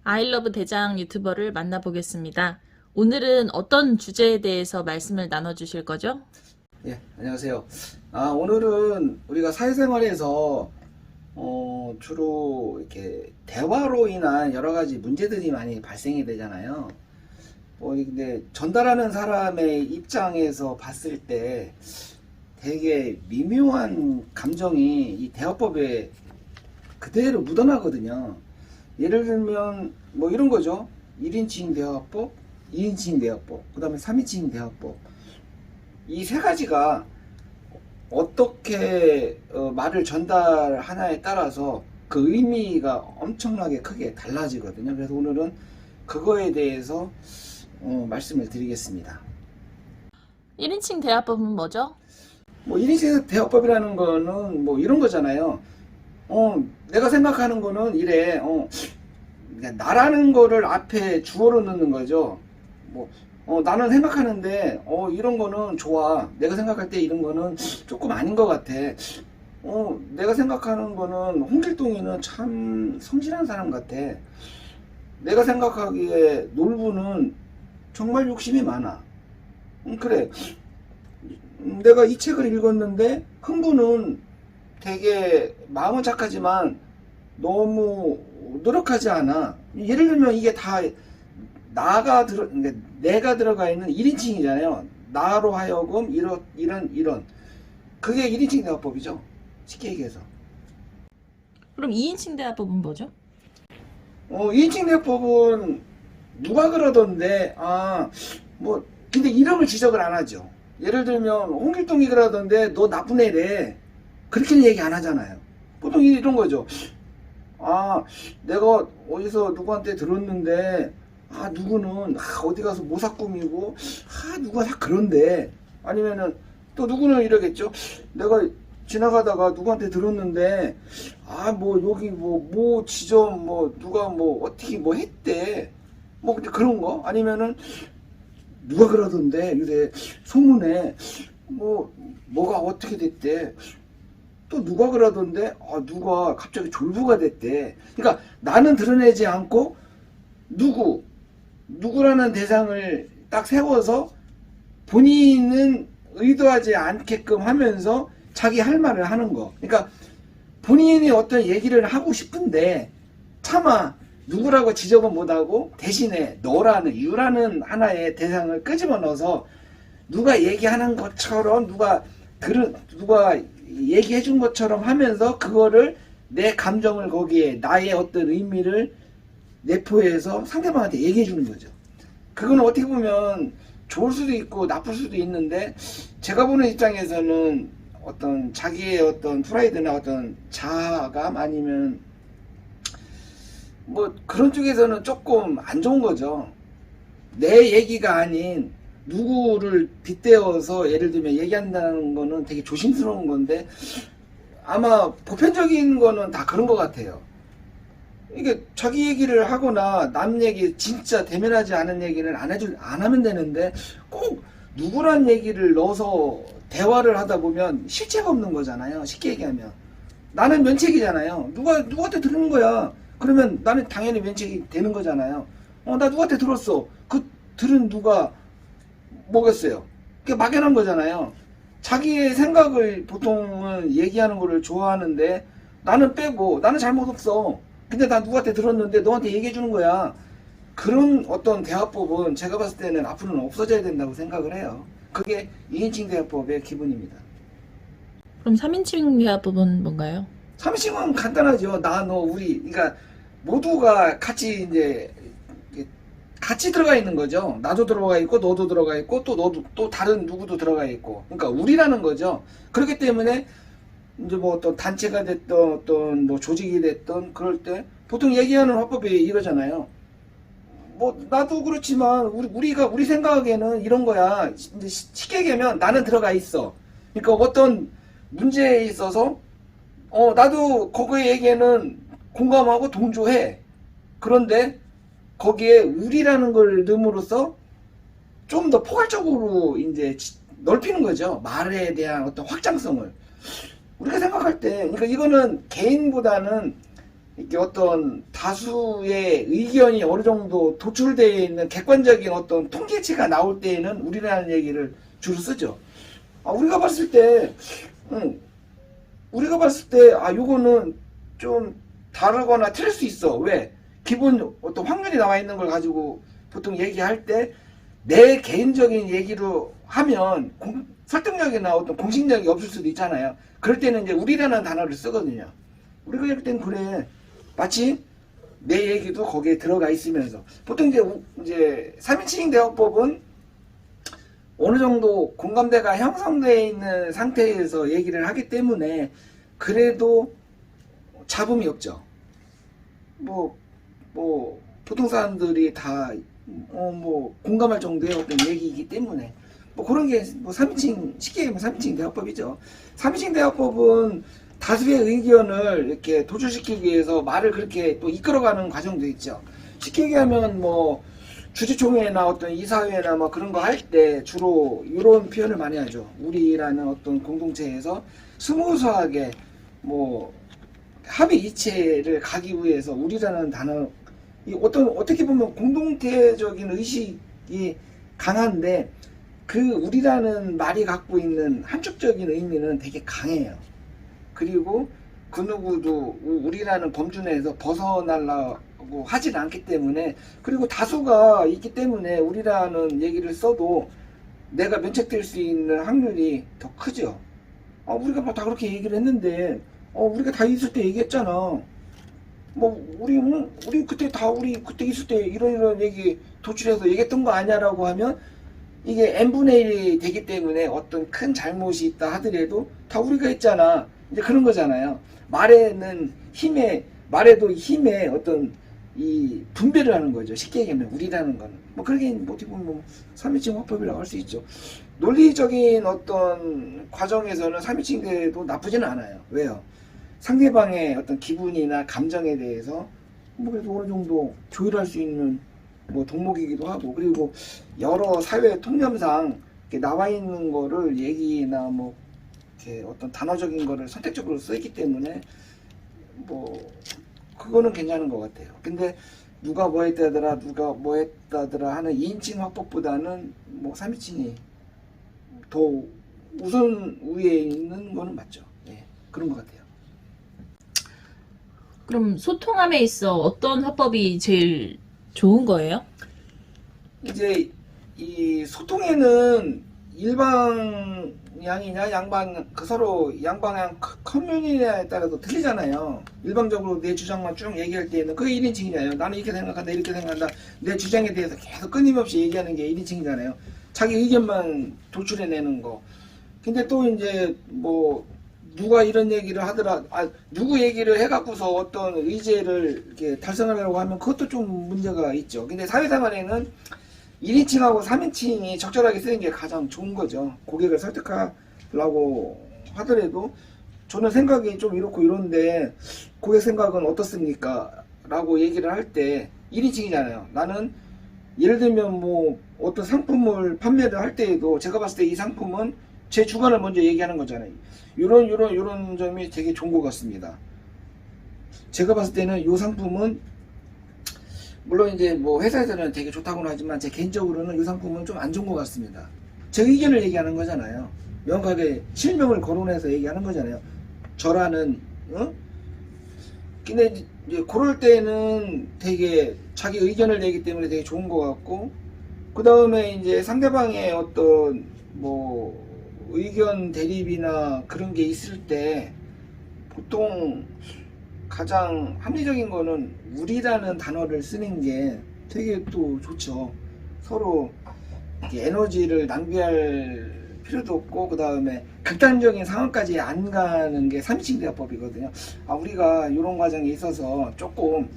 아이러브 대장 유튜버를 만나보겠습니다. 오늘은 어떤 주제에 대해서 말씀을 나눠주실 거죠? 예, 안녕하세요. 오늘은 우리가 사회생활에서 주로 이렇게 대화로 인한 여러 가지 문제들이 많이 발생이 되잖아요. 근데 전달하는 사람의 입장에서 봤을 때 되게 미묘한 감정이 이 대화법에 그대로 묻어나거든요. 예를 들면 뭐 이런 거죠. 1인칭 대화법, 2인칭 대화법, 그 다음에 3인칭 대화법. 이 세 가지가 어떻게 말을 전달하냐에 따라서 그 의미가 엄청나게 크게 달라지거든요. 그래서 오늘은 그거에 대해서 말씀을 드리겠습니다. 1인칭 대화법은 뭐죠? 뭐 1인칭 대화법이라는 거는 뭐 이런 거잖아요. 내가 생각하는 거는 이래. 그러니까 나라는 거를 앞에 주어로 넣는 거죠. 나는 생각하는데 이런 거는 좋아. 내가 생각할 때 이런 거는 조금 아닌 것 같아. 내가 생각하는 거는 홍길동이는 참 성실한 사람 같아. 내가 생각하기에 놀부는 정말 욕심이 많아. 그래. 내가 이 책을 읽었는데 흥부는 되게 마음은 착하지만 너무 노력하지 않아. 예를 들면 이게 다 그러니까 내가 들어가 있는 1인칭이잖아요. 나로 하여금 이런 그게 1인칭 대화법이죠. 쉽게 얘기해서. 그럼 2인칭 대화법은 뭐죠? 2인칭 대화법은 누가 그러던데 근데 이름을 지적을 안 하죠. 예를 들면 홍길동이 그러던데 너 나쁜 애래. 그렇게는 얘기 안 하잖아요. 보통 이런 거죠. 내가 어디서 누구한테 들었는데 누구는 어디 가서 모사 꾸미고 누가 다 그런데, 아니면은 또 누구는 이러겠죠. 내가 지나가다가 누구한테 들었는데 뭐 여기 뭐 지점 누가 어떻게 했대, 근데 그런 거. 아니면은 누가 그러던데 요새 소문에 뭐가 어떻게 됐대. 또 누가 그러던데 누가 갑자기 졸부가 됐대. 그러니까 나는 드러내지 않고 누구라는 대상을 딱 세워서 본인은 의도하지 않게끔 하면서 자기 할 말을 하는 거. 그러니까 본인이 어떤 얘기를 하고 싶은데 차마 누구라고 지적은 못하고 대신에 너라는 유라는 하나의 대상을 끄집어 넣어서 누가 얘기하는 것처럼 누가 얘기해 준 것처럼 하면서 그거를 내 감정을 거기에 나의 어떤 의미를 내포해서 상대방한테 얘기해 주는 거죠. 그거는 어떻게 보면 좋을 수도 있고 나쁠 수도 있는데, 제가 보는 입장에서는 어떤 자기의 어떤 프라이드나 어떤 자아감 아니면 그런 쪽에서는 조금 안 좋은 거죠. 내 얘기가 아닌 누구를 빗대어서 예를 들면 얘기한다는 거는 되게 조심스러운 건데, 아마 보편적인 거는 다 그런 것 같아요. 이게 자기 얘기를 하거나 남 얘기, 진짜 대면하지 않은 얘기를 안 하면 되는데 꼭 누구란 얘기를 넣어서 대화를 하다 보면 실체가 없는 거잖아요. 쉽게 얘기하면 나는 면책이잖아요. 누구한테 들은 거야. 그러면 나는 당연히 면책이 되는 거잖아요. 나 누구한테 들었어. 그 들은 누가 뭐겠어요. 그게 막연한 거잖아요. 자기의 생각을 보통은 얘기하는 거를 좋아하는데 나는 빼고 나는 잘못 없어. 근데 나 누구한테 들었는데 너한테 얘기해 주는 거야. 그런 어떤 대화법은 제가 봤을 때는 앞으로는 없어져야 된다고 생각을 해요. 그게 2인칭 대화법의 기본입니다. 그럼 3인칭 대화법은 뭔가요? 3인칭은 간단하죠. 나, 너, 우리. 그러니까 모두가 같이 이제 같이 들어가 있는 거죠. 나도 들어가 있고 너도 들어가 있고 또 너도 또 다른 누구도 들어가 있고. 그러니까 우리라는 거죠. 그렇기 때문에 이제 어떤 단체가 됐던 어떤 조직이 됐던 그럴 때 보통 얘기하는 화법이 이러잖아요. 나도 그렇지만 우리 생각에는 이런 거야. 이제 쉽게 얘기하면 나는 들어가 있어. 그러니까 어떤 문제에 있어서 나도 거기에 얘기에는 공감하고 동조해. 그런데 거기에 우리라는 걸 넣음으로써 좀 더 포괄적으로 이제 넓히는 거죠. 말에 대한 어떤 확장성을. 우리가 생각할 때, 그러니까 이거는 개인보다는 이렇게 어떤 다수의 의견이 어느 정도 도출되어 있는 객관적인 어떤 통계치가 나올 때에는 우리라는 얘기를 주로 쓰죠. 우리가 봤을 때, 요거는 좀 다르거나 틀릴 수 있어. 왜? 기본 어떤 확률이 나와 있는 걸 가지고 보통 얘기할 때 내 개인적인 얘기로 하면 설득력이나 어떤 공신력이 없을 수도 있잖아요. 그럴 때는 이제 우리라는 단어를 쓰거든요. 우리가 이럴 땐 그래. 마치 내 얘기도 거기에 들어가 있으면서. 보통 이제 3인칭 대화법은 어느 정도 공감대가 형성되어 있는 상태에서 얘기를 하기 때문에 그래도 잡음이 없죠. 보통 사람들이 다 공감할 정도의 어떤 얘기이기 때문에 그런 게 3인칭, 쉽게 얘기하면 3인칭 대화법이죠. 3인칭 대화법은 다수의 의견을 이렇게 도출시키기 위해서 말을 그렇게 또 이끌어가는 과정도 있죠. 쉽게 얘기하면 주주총회나 어떤 이사회나 그런 거 할 때 주로 이런 표현을 많이 하죠. 우리라는 어떤 공동체에서 스무스하게 합의 이체를 가기 위해서 우리라는 단어, 어떻게 보면 공동체적인 의식이 강한데 그 우리라는 말이 갖고 있는 한쪽적인 의미는 되게 강해요. 그리고 그 누구도 우리라는 범주 내에서 벗어나려고 하진 않기 때문에, 그리고 다수가 있기 때문에 우리라는 얘기를 써도 내가 면책될 수 있는 확률이 더 크죠. 우리가 다 그렇게 얘기를 했는데 우리가 다 있을 때 얘기했잖아. 우리 그때 있을 때 이런 얘기 도출해서 얘기했던 거 아니야라고 하면 이게 n분의 1이 되기 때문에 어떤 큰 잘못이 있다 하더라도 다 우리가 했잖아. 이제 그런 거잖아요. 말에도 힘의 어떤 이 분배를 하는 거죠. 쉽게 얘기하면 우리라는 거는. 그러게 어떻게 보면 3인칭 화법이라고 할 수 있죠. 논리적인 어떤 과정에서는 3인칭 대도 나쁘지는 않아요. 왜요? 상대방의 어떤 기분이나 감정에 대해서 그래도 어느 정도 조율할 수 있는 덕목이기도 하고, 그리고 여러 사회 통념상 이렇게 나와 있는 거를 얘기나 이렇게 어떤 단어적인 거를 선택적으로 쓰기 때문에 그거는 괜찮은 것 같아요. 근데 누가 뭐 했다더라 하는 2인칭 화법보다는 3인칭이 더 우선 우위에 있는 거는 맞죠. 예, 그런 것 같아요. 그럼 소통함에 있어 어떤 화법이 제일 좋은 거예요? 이제 이 소통에는 일방향이냐 서로 양방향 커뮤니티에 따라서 틀리잖아요. 일방적으로 내 주장만 쭉 얘기할 때는 그게 1인칭이잖아요. 나는 이렇게 생각한다, 이렇게 생각한다. 내 주장에 대해서 계속 끊임없이 얘기하는 게 1인칭이잖아요. 자기 의견만 도출해내는 거. 근데 또 이제 누가 이런 얘기를 하더라, 누구 얘기를 해갖고서 어떤 의제를 이렇게 달성하려고 하면 그것도 좀 문제가 있죠. 근데 사회생활에는 1인칭하고 3인칭이 적절하게 쓰는 게 가장 좋은 거죠. 고객을 설득하려고 하더라도 저는 생각이 좀 이렇고 이런데 고객 생각은 어떻습니까? 라고 얘기를 할 때 1인칭이잖아요. 나는 예를 들면 어떤 상품을 판매를 할 때에도 제가 봤을 때 이 상품은 제 주관을 먼저 얘기하는 거잖아요. 이런 점이 되게 좋은 것 같습니다. 제가 봤을 때는 이 상품은 물론 이제 회사에서는 되게 좋다고는 하지만 제 개인적으로는 이 상품은 좀 안 좋은 것 같습니다. 제 의견을 얘기하는 거잖아요. 명확하게 실명을 거론해서 얘기하는 거잖아요. 저라는 근데 이제 그럴 때는 되게 자기 의견을 내기 때문에 되게 좋은 것 같고, 그 다음에 이제 상대방의 어떤 의견 대립이나 그런 게 있을 때 보통 가장 합리적인 거는 우리라는 단어를 쓰는 게 되게 또 좋죠. 서로 이렇게 에너지를 낭비할 필요도 없고, 그 다음에 극단적인 상황까지 안 가는 게 3인칭 대화법이거든요. 우리가 이런 과정에 있어서 조금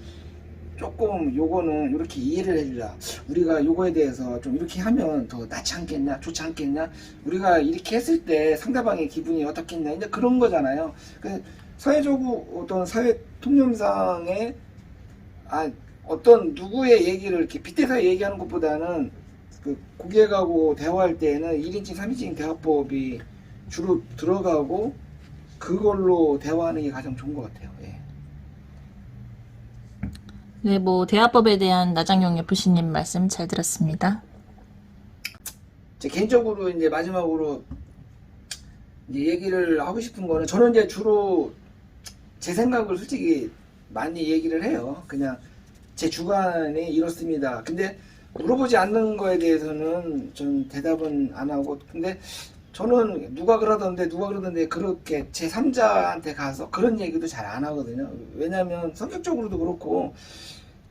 요거는 이렇게 이해를 해주자. 우리가 요거에 대해서 좀 이렇게 하면 더 낫지 않겠냐, 좋지 않겠냐, 우리가 이렇게 했을 때 상대방의 기분이 어떻겠냐, 이제 그런 거잖아요. 사회적으로 어떤 사회 통념상에 어떤 누구의 얘기를 이렇게 빗대서 얘기하는 것보다는 그 고객하고 대화할 때에는 1인칭, 3인칭 대화법이 주로 들어가고 그걸로 대화하는 게 가장 좋은 것 같아요. 예. 네, 뭐 대화법에 대한 나장용 FC님 말씀 잘 들었습니다. 제 개인적으로 이제 마지막으로 이제 얘기를 하고 싶은 거는, 저는 이제 주로 제 생각을 솔직히 많이 얘기를 해요. 그냥 제 주관이 이렇습니다. 근데 물어보지 않는 거에 대해서는 전 대답은 안 하고, 근데 저는 누가 그러던데 그렇게 제 3자한테 가서 그런 얘기도 잘 안 하거든요. 왜냐면 성격적으로도 그렇고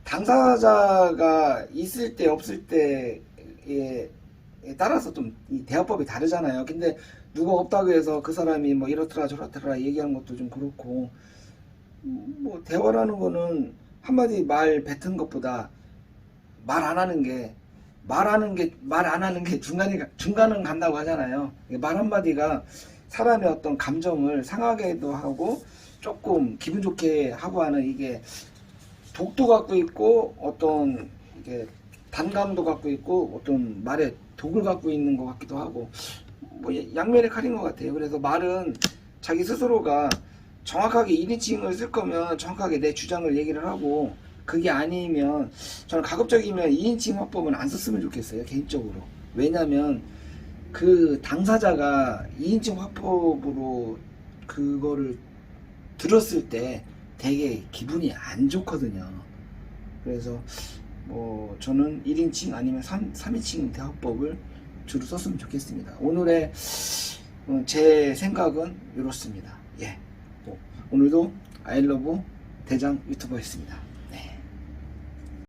당사자가 있을 때 없을 때에 따라서 좀 이 대화법이 다르잖아요. 근데 누가 없다고 해서 그 사람이 뭐 이렇더라 저렇더라 얘기하는 것도 좀 그렇고, 뭐 대화라는 거는 한마디 말 뱉은 것보다 말 안 하는 게 말 안 하는 게 중간은 간다고 하잖아요. 말 한마디가 사람의 어떤 감정을 상하게도 하고 조금 기분 좋게 하고 하는, 이게 독도 갖고 있고 어떤 이게 단감도 갖고 있고 어떤 말에 독을 갖고 있는 것 같기도 하고, 뭐 양면의 칼인 것 같아요. 그래서 말은 자기 스스로가 정확하게 1인칭을 쓸 거면 정확하게 내 주장을 얘기를 하고, 그게 아니면 저는 가급적이면 2인칭 화법은 안 썼으면 좋겠어요, 개인적으로. 왜냐면 그 당사자가 2인칭 화법으로 그거를 들었을 때 되게 기분이 안 좋거든요. 그래서 뭐 저는 1인칭 아니면 3인칭 대화법을 주로 썼으면 좋겠습니다. 오늘의 제 생각은 이렇습니다. 예. 오늘도 아이러브 대장 유튜버였습니다.